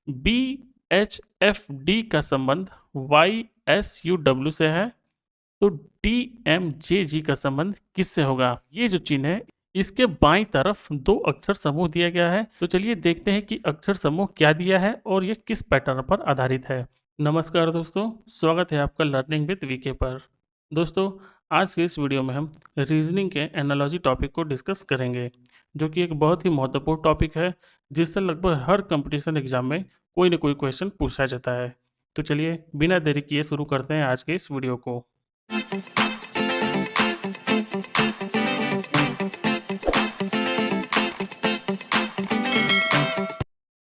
B H F D का संबंध Y S U W से है, तो डी एम जे जी का संबंध किससे होगा? ये जो चिन्ह है इसके बाईं तरफ दो अक्षर समूह दिया गया है। तो चलिए देखते हैं कि अक्षर समूह क्या दिया है और ये किस पैटर्न पर आधारित है। नमस्कार दोस्तों, स्वागत है आपका लर्निंग विद वीके पर। दोस्तों, आज के इस वीडियो में हम रीजनिंग के एनालॉजी टॉपिक को डिस्कस करेंगे, जो कि एक बहुत ही महत्वपूर्ण टॉपिक है जिससे लगभग हर कंपटीशन एग्जाम में कोई ना कोई क्वेश्चन पूछा जाता है। तो चलिए बिना देरी किए शुरू करते हैं आज के इस वीडियो को।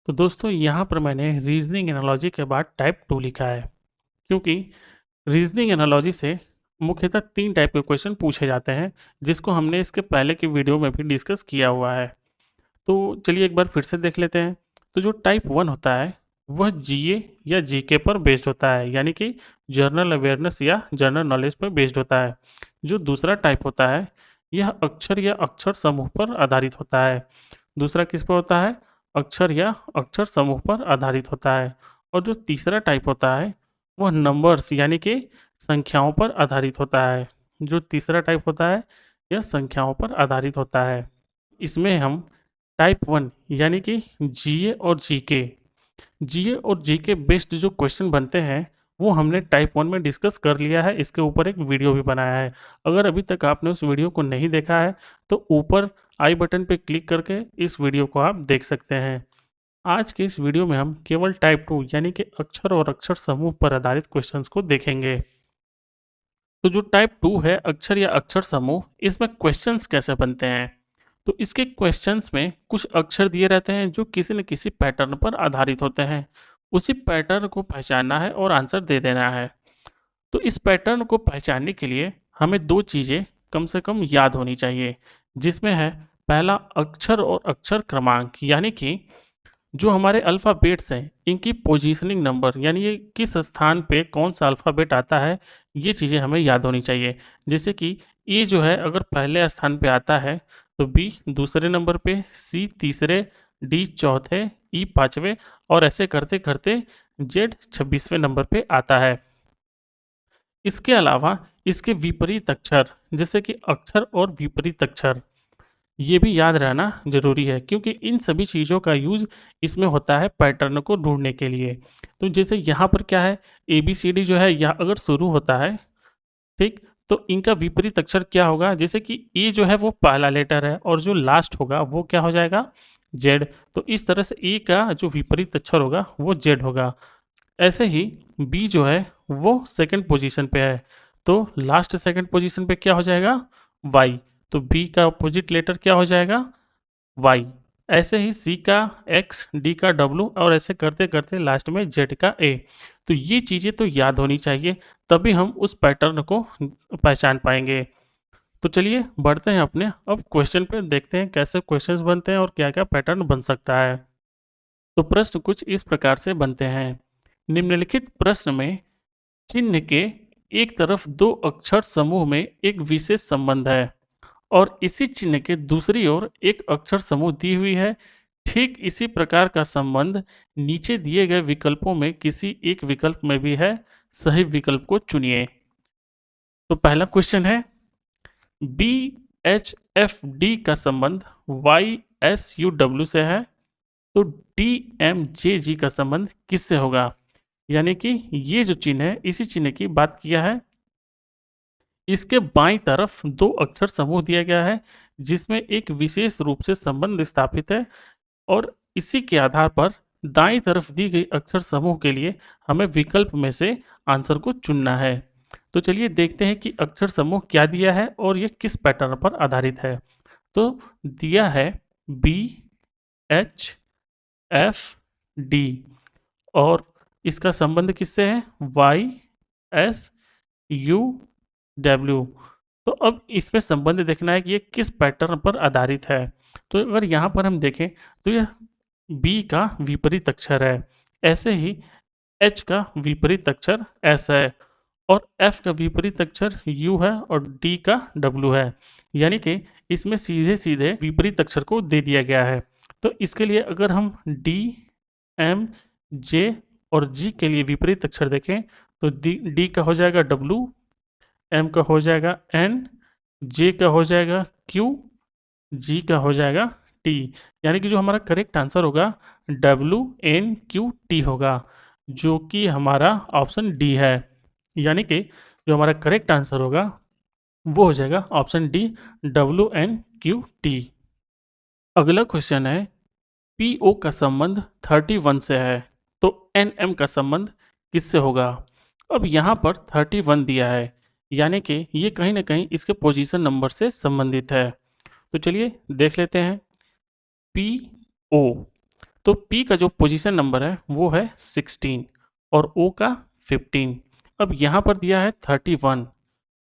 तो दोस्तों, यहाँ पर मैंने रीजनिंग एनालॉजी के बाद टाइप 2 लिखा है, क्योंकि रीजनिंग एनालॉजी से मुख्यतः 3 टाइप के क्वेश्चन पूछे जाते हैं, जिसको हमने इसके पहले के वीडियो में भी डिस्कस किया हुआ है। तो चलिए एक बार फिर से देख लेते हैं। तो जो टाइप 1 होता है वह जीए या जीके पर बेस्ड होता है, यानी कि जनरल अवेयरनेस या जनरल नॉलेज पर बेस्ड होता है। जो दूसरा टाइप होता है यह अक्षर या अक्षर समूह पर आधारित होता है। दूसरा किस पर होता है? अक्षर या अक्षर समूह पर आधारित होता है। और जो तीसरा टाइप होता है वह नंबर्स यानी कि संख्याओं पर आधारित होता है। जो तीसरा टाइप होता है यह संख्याओं पर आधारित होता है। इसमें हम टाइप 1 यानी कि जीए और जीके बेस्ड जो क्वेश्चन बनते हैं वो हमने टाइप 1 में डिस्कस कर लिया है। इसके ऊपर एक वीडियो भी बनाया है। अगर अभी तक आपने उस वीडियो को नहीं देखा है तो ऊपर आई बटन पे क्लिक करके इस वीडियो को आप देख सकते हैं। आज के इस वीडियो में हम केवल टाइप 2 यानी कि अक्षर और अक्षर समूह पर आधारित क्वेश्चंस को देखेंगे। तो जो टाइप 2 है अक्षर या अक्षर समूह, इसमें क्वेश्चंस कैसे बनते हैं? तो इसके क्वेश्चंस में कुछ अक्षर दिए रहते हैं जो किसी न किसी पैटर्न पर आधारित होते हैं। उसी पैटर्न को पहचानना है और आंसर दे देना है। तो इस पैटर्न को पहचानने के लिए हमें 2 चीज़ें कम से कम याद होनी चाहिए, जिसमें है पहला अक्षर और अक्षर क्रमांक, यानी कि जो हमारे अल्फ़ाबेट्स हैं इनकी पोजीशनिंग नंबर, यानी ये किस स्थान पे कौन सा अल्फ़ाबेट आता है, ये चीज़ें हमें याद होनी चाहिए। जैसे कि ए जो है अगर पहले स्थान पे आता है तो बी दूसरे नंबर पे, सी तीसरे, डी चौथे, ई पाँचवें और ऐसे करते करते जेड 26वें नंबर पे आता है। इसके अलावा इसके विपरीत अक्षर, जैसे कि अक्षर और विपरीत अक्षर, ये भी याद रहना ज़रूरी है, क्योंकि इन सभी चीज़ों का यूज़ इसमें होता है पैटर्न को ढूँढने के लिए। तो जैसे यहाँ पर क्या है, ABCD जो है यह अगर शुरू होता है, ठीक? तो इनका विपरीत अक्षर क्या होगा? जैसे कि ए जो है वो पहला लेटर है और जो लास्ट होगा वो क्या हो जाएगा? जेड। तो इस तरह से ए का जो विपरीत अक्षर होगा वो जेड होगा। ऐसे ही बी जो है वो सेकंड पोजीशन पे है, तो लास्ट सेकंड पोजीशन पे क्या हो जाएगा? वाई। तो बी का अपोजिट लेटर क्या हो जाएगा? वाई। ऐसे ही सी का एक्स, डी का डब्लू और ऐसे करते करते लास्ट में जेड का ए। तो ये चीज़ें तो याद होनी चाहिए, तभी हम उस पैटर्न को पहचान पाएंगे। तो चलिए बढ़ते हैं अपने अब क्वेश्चन पे, देखते हैं कैसे क्वेश्चंस बनते हैं और क्या क्या पैटर्न बन सकता है। तो प्रश्न कुछ इस प्रकार से बनते हैं। निम्नलिखित प्रश्न में चिन्ह के एक तरफ दो अक्षर समूह में एक विशेष संबंध है और इसी चिन्ह के दूसरी ओर एक अक्षर समूह दी हुई है। ठीक इसी प्रकार का संबंध नीचे दिए गए विकल्पों में किसी एक विकल्प में भी है। सही विकल्प को चुनिए। तो पहला क्वेश्चन है, बी एच एफ डी का संबंध वाई एस यू डब्ल्यू से है, तो डी एम जे जी का संबंध किससे होगा? यानी कि ये जो चिन्ह है इसी चिन्ह की बात किया है। इसके बाईं तरफ दो अक्षर समूह दिया गया है जिसमें एक विशेष रूप से संबंध स्थापित है और इसी के आधार पर दाईं तरफ दी गई अक्षर समूह के लिए हमें विकल्प में से आंसर को चुनना है। तो चलिए देखते हैं कि अक्षर समूह क्या दिया है और यह किस पैटर्न पर आधारित है। तो दिया है बी एच एफ डी और इसका संबंध किससे है? Y S U W. तो अब इसमें संबंध देखना है कि ये किस पैटर्न पर आधारित है। तो अगर यहाँ पर हम देखें तो यह बी का विपरीत अक्षर है, ऐसे ही एच का विपरीत अक्षर एस है और एफ का विपरीत अक्षर यू है और डी का डब्ल्यू है। यानी कि इसमें सीधे सीधे विपरीत अक्षर को दे दिया गया है। तो इसके लिए अगर हम डी एम जे और जी के लिए विपरीत अक्षर देखें तो डी का हो जाएगा डब्लू, एम का हो जाएगा एन, जे का हो जाएगा क्यू, जी का हो जाएगा टी। यानी कि जो हमारा करेक्ट आंसर होगा WNQT होगा, जो कि हमारा ऑप्शन डी है। यानी कि जो हमारा करेक्ट आंसर होगा वो हो जाएगा ऑप्शन डी WNQT। अगला क्वेश्चन है PO का संबंध 31 से है तो NM का संबंध किससे होगा। अब यहाँ पर 31 दिया है, यानी कि ये कहीं ना कहीं इसके पोजीशन नंबर से संबंधित है। तो चलिए देख लेते हैं PO। तो P का जो पोजीशन नंबर है वो है 16 और O का 15। अब यहाँ पर दिया है 31,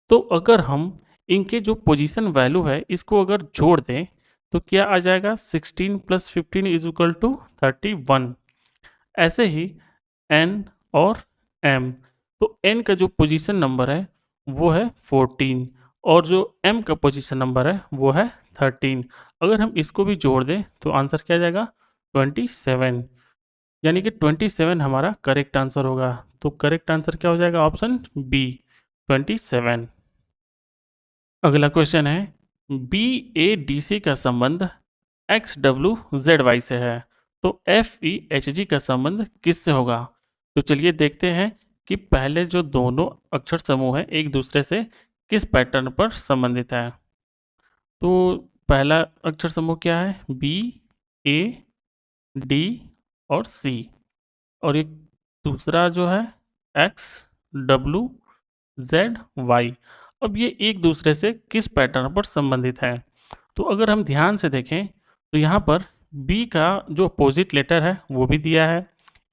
तो अगर हम इनके जो पोजीशन वैल्यू है इसको अगर जोड़ दें तो क्या आ जाएगा 16 + 15 = 31। ऐसे ही N और M, तो N का जो पोजीशन नंबर है वो है 14 और जो M का पोजीशन नंबर है वो है 13। अगर हम इसको भी जोड़ दें तो आंसर क्या आ जाएगा 27, यानी कि 27 हमारा करेक्ट आंसर होगा। तो करेक्ट आंसर क्या हो जाएगा ऑप्शन बी 27। अगला क्वेश्चन है BADC का संबंध XWZY से है तो FEHG का संबंध किससे होगा। तो चलिए देखते हैं कि पहले जो दोनों अक्षर समूह हैं एक दूसरे से किस पैटर्न पर संबंधित है। तो पहला अक्षर समूह क्या है B, A, D और C, और एक दूसरा जो है X, W, Z, Y। अब ये एक दूसरे से किस पैटर्न पर संबंधित है। तो अगर हम ध्यान से देखें तो यहाँ पर B का जो अपोजिट लेटर है वो भी दिया है,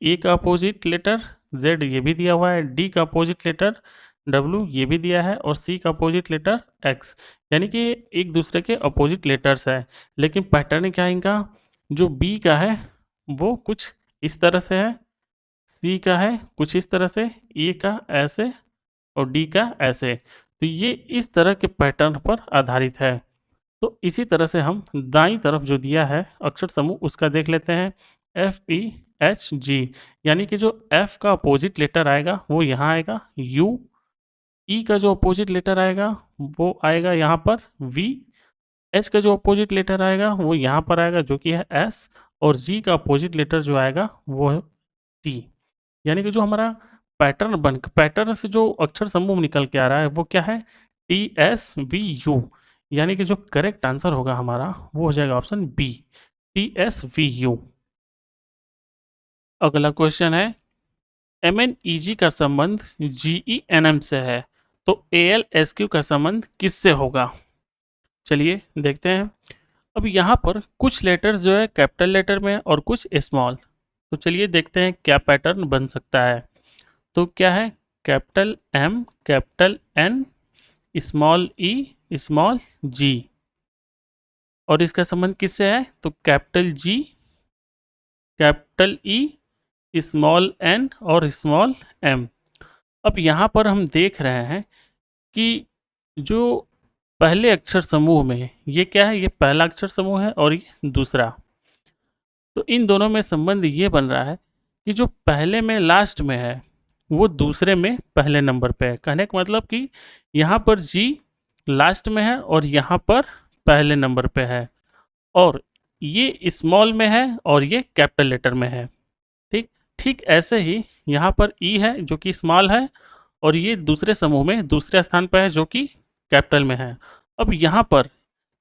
A का अपोजिट लेटर Z ये भी दिया हुआ है, D का अपोजिट लेटर W ये भी दिया है और C का अपोजिट लेटर X, यानी कि एक दूसरे के अपोजिट लेटर्स है। लेकिन पैटर्न क्या है इनका, जो B का है वो कुछ इस तरह से है, C का है कुछ इस तरह से, A का ऐसे और D का ऐसे। तो ये इस तरह के पैटर्न पर आधारित है। तो इसी तरह से हम दाईं तरफ जो दिया है अक्षर समूह उसका देख लेते हैं FEHG, यानी कि जो F का अपोजिट लेटर आएगा वो यहाँ आएगा U, E का जो अपोजिट लेटर आएगा वो आएगा यहाँ पर V, H का जो अपोजिट लेटर आएगा वो यहाँ पर आएगा जो कि है S, और G का अपोजिट लेटर जो आएगा वो है T। यानी कि जो हमारा पैटर्न से जो अक्षर समूह निकल के आ रहा है वो क्या है TSVU, यानी कि जो करेक्ट आंसर होगा हमारा वो हो जाएगा ऑप्शन बी TSVU। अगला क्वेश्चन है MNEG का संबंध GENM से है तो ALSQ का संबंध किससे होगा। चलिए देखते हैं। अब यहाँ पर कुछ लेटर जो है कैपिटल लेटर में और कुछ स्मॉल, तो चलिए देखते हैं क्या पैटर्न बन सकता है। तो क्या है capital M, capital N, small E, small G, और इसका संबंध किससे है तो capital G, capital E, small n और स्मॉल m। अब यहाँ पर हम देख रहे हैं कि जो पहले अक्षर समूह में ये क्या है, ये पहला अक्षर समूह है और ये दूसरा, तो इन दोनों में संबंध ये बन रहा है कि जो पहले में लास्ट में है वो दूसरे में पहले नंबर पे है। कहने का मतलब कि यहाँ पर G लास्ट में है और यहाँ पर पहले नंबर पे है, और ये स्मॉल में है और ये कैपिटल लेटर में है। ठीक ऐसे ही यहाँ पर E है जो कि स्मॉल है और ये दूसरे समूह में दूसरे स्थान पर है जो कि कैपिटल में है। अब यहाँ पर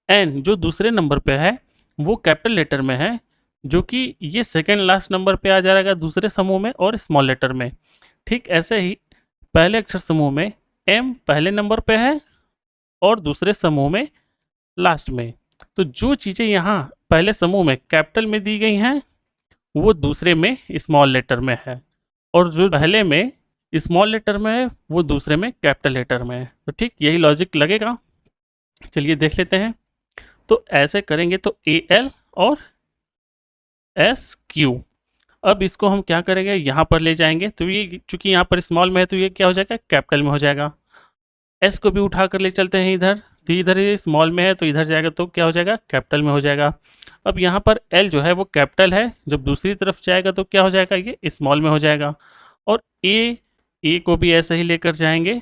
N जो दूसरे नंबर पे है वो कैपिटल लेटर में है, जो कि ये सेकेंड लास्ट नंबर पे आ जाएगा दूसरे समूह में और स्मॉल लेटर में। ठीक ऐसे ही पहले अक्षर समूह में M पहले नंबर पे है और दूसरे समूह में लास्ट में। तो जो चीज़ें यहाँ पहले समूह में कैपिटल में दी गई हैं वो दूसरे में स्मॉल लेटर में है, और जो पहले में स्मॉल लेटर में है वो दूसरे में कैपिटल लेटर में है। तो ठीक यही लॉजिक लगेगा। चलिए देख लेते हैं। तो ऐसे करेंगे तो AL और SQ। अब इसको हम क्या करेंगे यहाँ पर ले जाएंगे, तो ये चूंकि यहाँ पर स्मॉल में है तो ये क्या हो जाएगा कैपिटल में हो जाएगा। S को भी उठा कर ले चलते हैं इधर, तो इधर ये स्मॉल में है तो इधर जाएगा तो क्या हो जाएगा, कैपिटल में हो जाएगा। अब यहाँ पर एल जो है वो कैपिटल है, जब दूसरी तरफ जाएगा तो क्या हो जाएगा, ये स्मॉल में हो जाएगा। और ए को भी ऐसे ही लेकर जाएंगे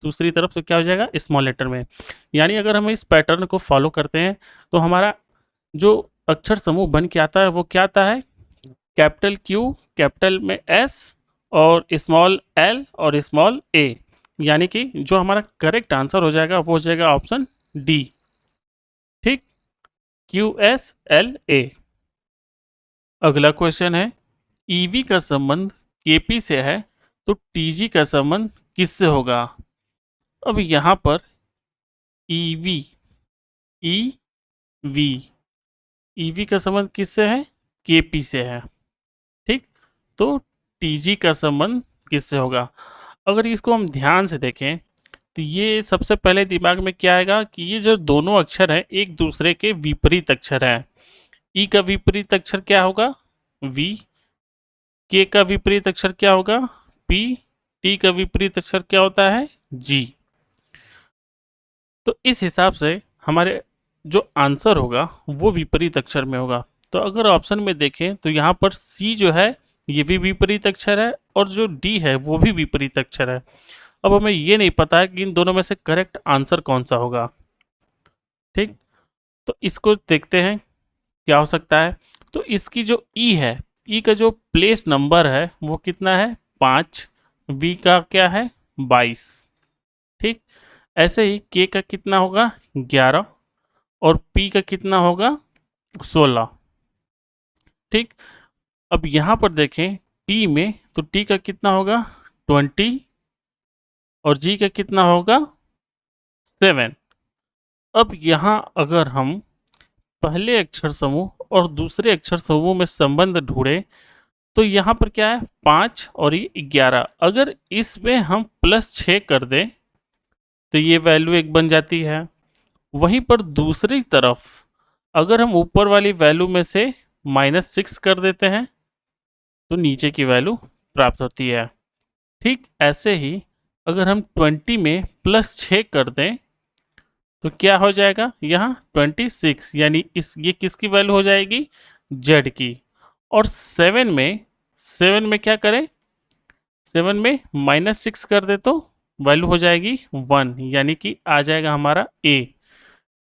दूसरी तरफ तो क्या हो जाएगा, स्मॉल लेटर में। यानी अगर हम इस पैटर्न को फॉलो करते हैं तो हमारा जो अक्षर समूह बन के आता है वो क्या आता है, कैपिटल क्यू, कैपिटल में एस और स्मॉल एल और स्मॉल ए। यानी कि जो हमारा करेक्ट आंसर हो जाएगा वो हो जाएगा ऑप्शन डी। ठीक, क्यू एस एल ए। अगला क्वेश्चन है, ईवी का संबंध केपी से है तो टीजी का संबंध किससे होगा। अब यहाँ पर ईवी ईवी का संबंध किससे है, केपी से है। ठीक, तो टीजी का संबंध किससे होगा। अगर इसको हम ध्यान से देखें तो ये सबसे पहले दिमाग में क्या आएगा कि ये जो दोनों अक्षर हैं एक दूसरे के विपरीत अक्षर हैं। ई का विपरीत अक्षर क्या होगा, वी। के का विपरीत अक्षर क्या होगा, पी। टी का विपरीत अक्षर क्या होता है, जी। तो इस हिसाब से हमारे जो आंसर होगा वो विपरीत अक्षर में होगा। तो अगर ऑप्शन में देखें तो यहाँ पर सी जो है ये भी विपरीत अक्षर है और जो डी है वो भी विपरीत अक्षर है। अब हमें ये नहीं पता है कि इन दोनों में से करेक्ट आंसर कौन सा होगा। ठीक, तो इसको देखते हैं क्या हो सकता है। तो इसकी जो ई है, ई का जो प्लेस नंबर है वो कितना है, 5। वी का क्या है, 22। ठीक, ऐसे ही के का कितना होगा, 11 और पी का कितना होगा, 16। ठीक, अब यहाँ पर देखें टी में तो टी का कितना होगा, 20 और जी का कितना होगा, 7। अब यहाँ अगर हम पहले अक्षर समूह और दूसरे अक्षर समूह में संबंध ढूंढे तो यहाँ पर क्या है, 5 और ये 11। अगर इसमें हम +6 कर दें तो ये वैल्यू 1 बन जाती है। वहीं पर दूसरी तरफ अगर हम ऊपर वाली वैल्यू में से -6 कर देते हैं तो नीचे की वैल्यू प्राप्त होती है। ठीक, ऐसे ही अगर हम 20 में +6 कर दें तो क्या हो जाएगा, यहाँ 26। यानी ये किसकी वैल्यू हो जाएगी, जेड की। और 7 में क्या करें, 7 में -6 कर दे तो वैल्यू हो जाएगी 1, यानी कि आ जाएगा हमारा ए।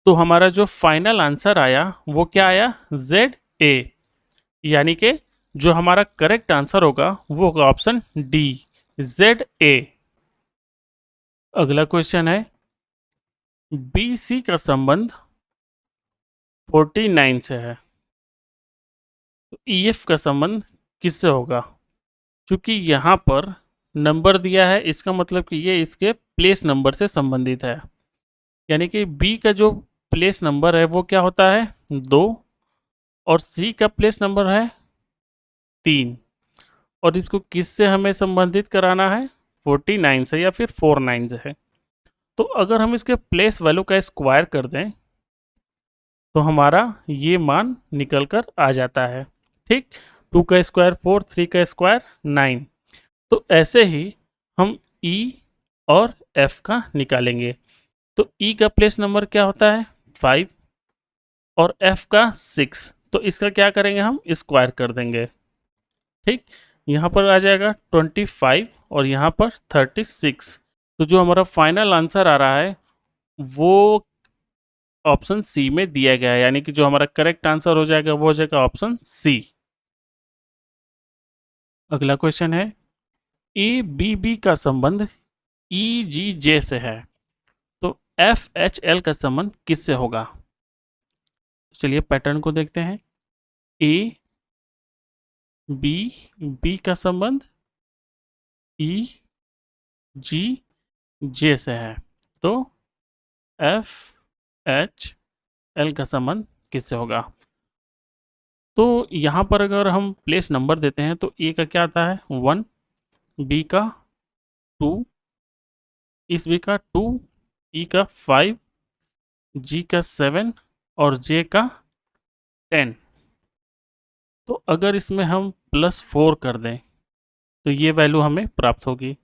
तो हमारा जो फाइनल आंसर आया वो क्या आया, जेड ए। यानी कि जो हमारा करेक्ट आंसर होगा वो होगा ऑप्शन डी, जेड ए। अगला क्वेश्चन है, बी सी का संबंध 49 से है तो ई एफ का संबंध किससे होगा। चूंकि यहाँ पर नंबर दिया है इसका मतलब कि ये इसके प्लेस नंबर से संबंधित है। यानी कि बी का जो प्लेस नंबर है वो क्या होता है, 2 और सी का प्लेस नंबर है 3। और इसको किससे हमें संबंधित कराना है, 49 से या फिर 49 से है। तो अगर हम इसके प्लेस वैल्यू का स्क्वायर कर दें तो हमारा ये मान निकल कर आ जाता है। ठीक, 2 का स्क्वायर 4, 3 का स्क्वायर 9। तो ऐसे ही हम ई और एफ का निकालेंगे। तो ई का प्लेस नंबर क्या होता है, 5 और एफ का 6। तो इसका क्या करेंगे, हम स्क्वायर कर देंगे। ठीक, यहाँ पर आ जाएगा 25 और यहाँ पर 36। तो जो हमारा फाइनल आंसर आ रहा है वो ऑप्शन सी में दिया गया है। यानी कि जो हमारा करेक्ट आंसर हो जाएगा वो हो जाएगा ऑप्शन सी। अगला क्वेश्चन है, ए बी बी का संबंध ई जी जे से है तो एफ एच एल का संबंध किससे होगा। चलिए पैटर्न को देखते हैं। ए बी बी का संबंध ई जी जे से है तो एफ एच एल का संबंध किससे होगा। तो यहाँ पर अगर हम प्लेस नंबर देते हैं तो ए का क्या आता है, 1, बी का 2, इस बी का 2, ई का 5, जी का 7 और जे का 10। तो अगर इसमें हम +4 कर दें तो ये वैल्यू हमें प्राप्त होगी।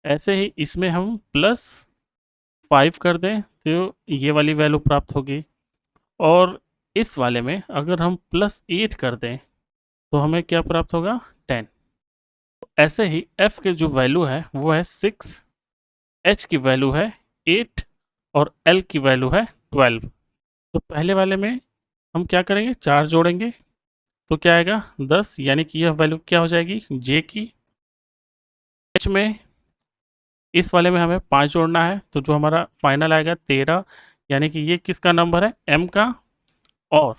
ऐसे ही इसमें हम +5 कर दें तो ये वाली वैल्यू प्राप्त होगी। और इस वाले में अगर हम +8 कर दें तो हमें क्या प्राप्त होगा, 10। ऐसे ही f के जो वैल्यू है वो है 6, h की वैल्यू है 8 और l की वैल्यू है 12। तो पहले वाले में हम क्या करेंगे, 4 जोड़ेंगे तो क्या आएगा 10, यानी कि यह वैल्यू क्या हो जाएगी j की। h में इस वाले में हमें 5 जोड़ना है तो जो हमारा फाइनल आएगा 13, यानी कि ये किसका नंबर है, m का। और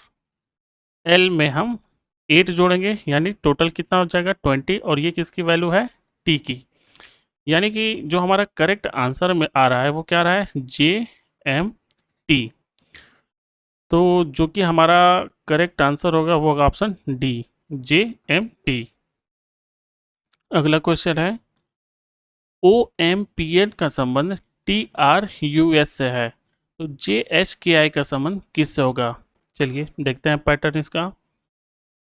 l में हम 8 जोड़ेंगे यानी टोटल कितना हो जाएगा 20, और ये किसकी वैल्यू है, t की। यानी कि जो हमारा करेक्ट आंसर में आ रहा है वो क्या आ रहा है, JMT। तो जो कि हमारा करेक्ट आंसर होगा वो होगा ऑप्शन डी, JMT। अगला क्वेश्चन है, OMPN का संबंध TRUS से है तो JHKI का संबंध किससे होगा। चलिए देखते हैं पैटर्न इसका।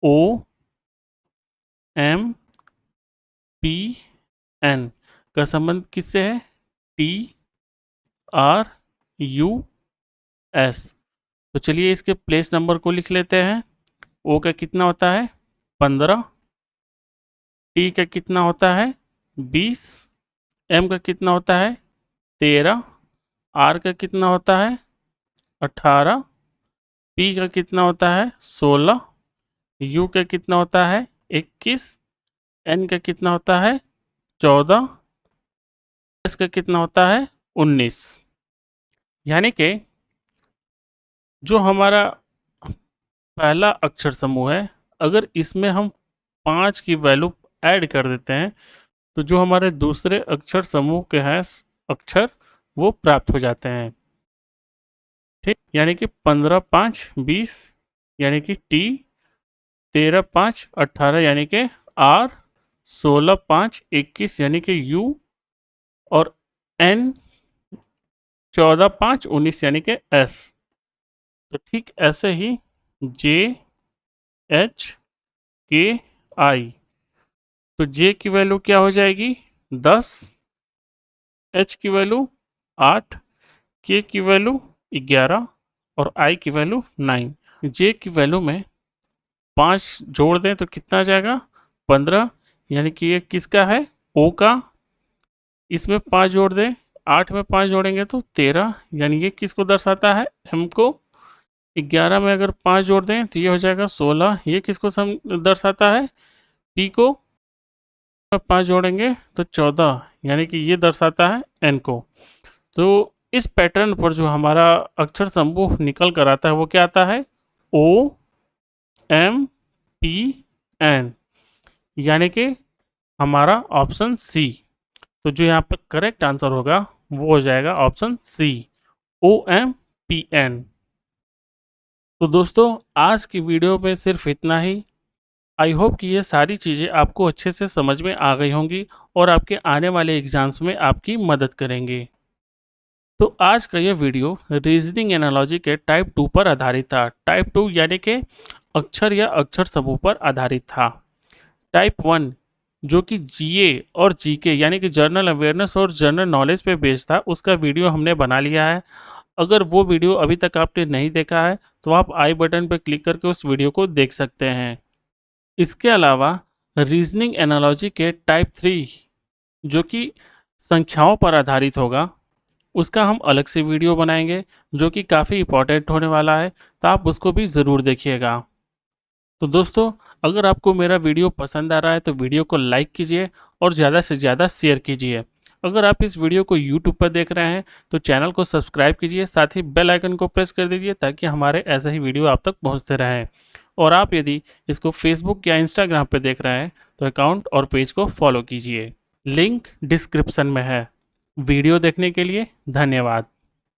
OMPN का संबंध किससे है, TRUS। तो चलिए इसके प्लेस नंबर को लिख लेते हैं। O का कितना होता है 15, T का कितना होता है 20, M का कितना होता है 13, R का कितना होता है 18, P का कितना होता है 16, U का कितना होता है 21, N का कितना होता है 14, S का कितना होता है 19। यानी कि जो हमारा पहला अक्षर समूह है, अगर इसमें हम 5 की वैल्यू ऐड कर देते हैं तो जो हमारे दूसरे अक्षर समूह के हैं अक्षर वो प्राप्त हो जाते हैं। ठीक, यानी कि 15 5 20 यानी कि T, 13 5 18 यानी कि R, 16 5 21 यानी कि U, और N 14 5 19 यानी कि S। तो ठीक ऐसे ही JHKI, तो J की वैल्यू क्या हो जाएगी 10, H की वैल्यू 8, K की वैल्यू 11 और I की वैल्यू 9। J की वैल्यू में 5 जोड़ दें तो कितना आ जाएगा 15, यानी कि ये किसका है O का। इसमें 5 जोड़ दें, 8 में 5 जोड़ेंगे तो 13, यानी ये किसको दर्शाता है M को। 11 में अगर 5 जोड़ दें तो ये हो जाएगा 16, ये किसको दर्शाता है P को। 5 जोड़ेंगे तो 14, यानी कि ये दर्शाता है N को। तो इस पैटर्न पर जो हमारा अक्षर समूह निकल कर आता है वो क्या आता है OMPN, यानी कि हमारा ऑप्शन सी। तो जो यहाँ पर करेक्ट आंसर होगा वो हो जाएगा ऑप्शन सी, OMPN। तो दोस्तों आज की वीडियो में सिर्फ इतना ही। आई होप कि ये सारी चीज़ें आपको अच्छे से समझ में आ गई होंगी और आपके आने वाले एग्जाम्स में आपकी मदद करेंगे। तो आज का ये वीडियो रीजनिंग एनालॉजी के टाइप 2 पर आधारित था। टाइप 2 यानी कि अक्षर या अक्षर समूह पर आधारित था। टाइप 1 जो कि GA और GK यानी कि जनरल अवेयरनेस और जनरल नॉलेज पे बेस्ड था, उसका वीडियो हमने बना लिया है। अगर वो वीडियो अभी तक आपने नहीं देखा है तो आप आई बटन पर क्लिक करके उस वीडियो को देख सकते हैं। इसके अलावा रीजनिंग एनालॉजी के टाइप 3 जो कि संख्याओं पर आधारित होगा, उसका हम अलग से वीडियो बनाएंगे जो कि काफ़ी इम्पोर्टेंट होने वाला है, तो आप उसको भी ज़रूर देखिएगा। तो दोस्तों अगर आपको मेरा वीडियो पसंद आ रहा है तो वीडियो को लाइक कीजिए और ज़्यादा से ज़्यादा शेयर कीजिए। अगर आप इस वीडियो को यूट्यूब पर देख रहे हैं तो चैनल को सब्सक्राइब कीजिए, साथ ही बेल आइकन को प्रेस कर दीजिए ताकि हमारे ऐसे ही वीडियो आप तक पहुंचते रहें। और आप यदि इसको फेसबुक या इंस्टाग्राम पर देख रहे हैं तो अकाउंट और पेज को फॉलो कीजिए, लिंक डिस्क्रिप्शन में है। वीडियो देखने के लिए धन्यवाद।